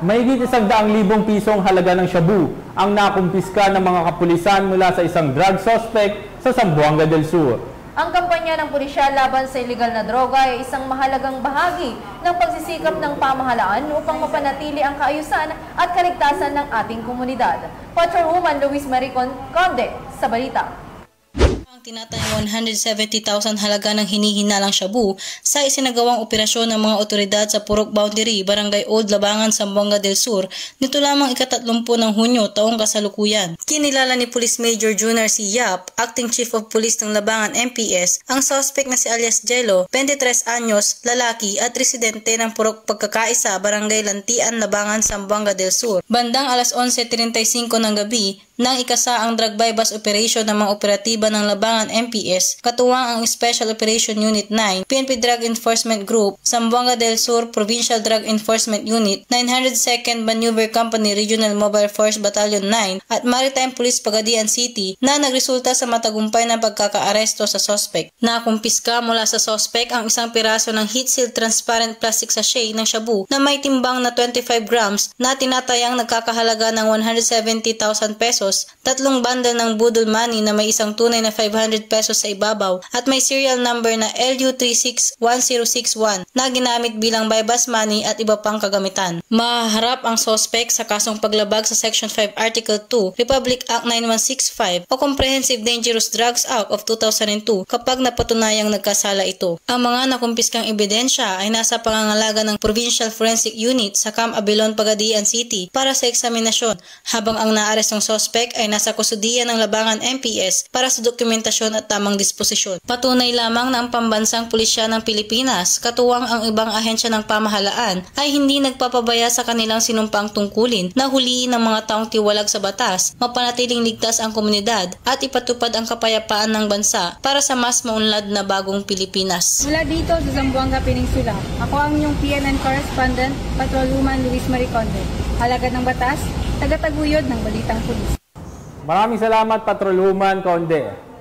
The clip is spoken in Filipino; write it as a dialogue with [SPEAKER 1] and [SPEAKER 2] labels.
[SPEAKER 1] Mahigit 100,000 pisong halaga ng shabu ang nakumpiska ng mga kapulisan mula sa isang drug suspect sa Zamboanga del Sur.
[SPEAKER 2] Ang kampanya ng pulisya laban sa iligal na droga ay isang mahalagang bahagi ng pagsisikap ng pamahalaan upang mapanatili ang kaayusan at kaligtasan ng ating komunidad. Patrolwoman Luis Marie Conde sa balita.
[SPEAKER 3] Tinatayang 170,000 halaga ng hinihinalang shabu sa isinagawang operasyon ng mga otoridad sa Purok Boundary, Barangay Old Labangan, Zamboanga del Sur nito lamang ika-30 ng Hunyo taong kasalukuyan. Kinilala ni Police Major Junior C. Yap, Acting Chief of Police ng Labangan MPS, ang suspect na si alias Jello, 23 anyos, lalaki at residente ng Purok Pagkakaisa, Barangay Lantian, Labangan, Zamboanga del Sur. Bandang alas 11:35 ng gabi, nang ikasa ang drug bypass operation ng mga operatiba ng Labangan MPS, katuwang ang Special Operation Unit 9, PNP Drug Enforcement Group, Zamboanga del Sur Provincial Drug Enforcement Unit, 902nd Maneuver Company Regional Mobile Force Battalion 9 at Maritime Police Pagadian City na nagresulta sa matagumpay na pagkakaaresto sa suspect. Nakumpiska mula sa suspect ang isang piraso ng heat-sealed transparent plastic sachet ng shabu na may timbang na 25 grams na tinatayang nagkakahalaga ng 170,000 pesos, 3 bundle ng budol money na may isang tunay na 500 pesos sa ibabaw at may serial number na LU361061 na ginamit bilang bypass money at iba pang kagamitan. Mahaharap ang suspect sa kasong paglabag sa Section 5 Article 2 Republic Act 9165 o Comprehensive Dangerous Drugs Act of 2002 kapag napatunayang nagkasala ito. Ang mga nakumpiskang ebidensya ay nasa pangangalaga ng Provincial Forensic Unit sa Camp Abilon, Pagadian City para sa eksaminasyon, habang ang naarestong suspect ay nasa kustudiya ng Labangan MPS para sa dokumentasyon at tamang disposisyon. Patunay lamang na ang pambansang pulisya ng Pilipinas, katuwang ang ibang ahensya ng pamahalaan, ay hindi nagpapabaya sa kanilang sinumpaang tungkulin na huliin ng mga taong tiwalag sa batas, mapanatiling ligtas ang komunidad at ipatupad ang kapayapaan ng bansa para sa mas maunlad na bagong Pilipinas.
[SPEAKER 4] Mula dito sa Zamboanga Peninsula, ako ang inyong PNN correspondent, Patrolwoman Luis Marie Conde. Alagad ng batas, tagataguyod ng Balitang Pulis.
[SPEAKER 1] Maraming salamat, Patrolwoman Conde.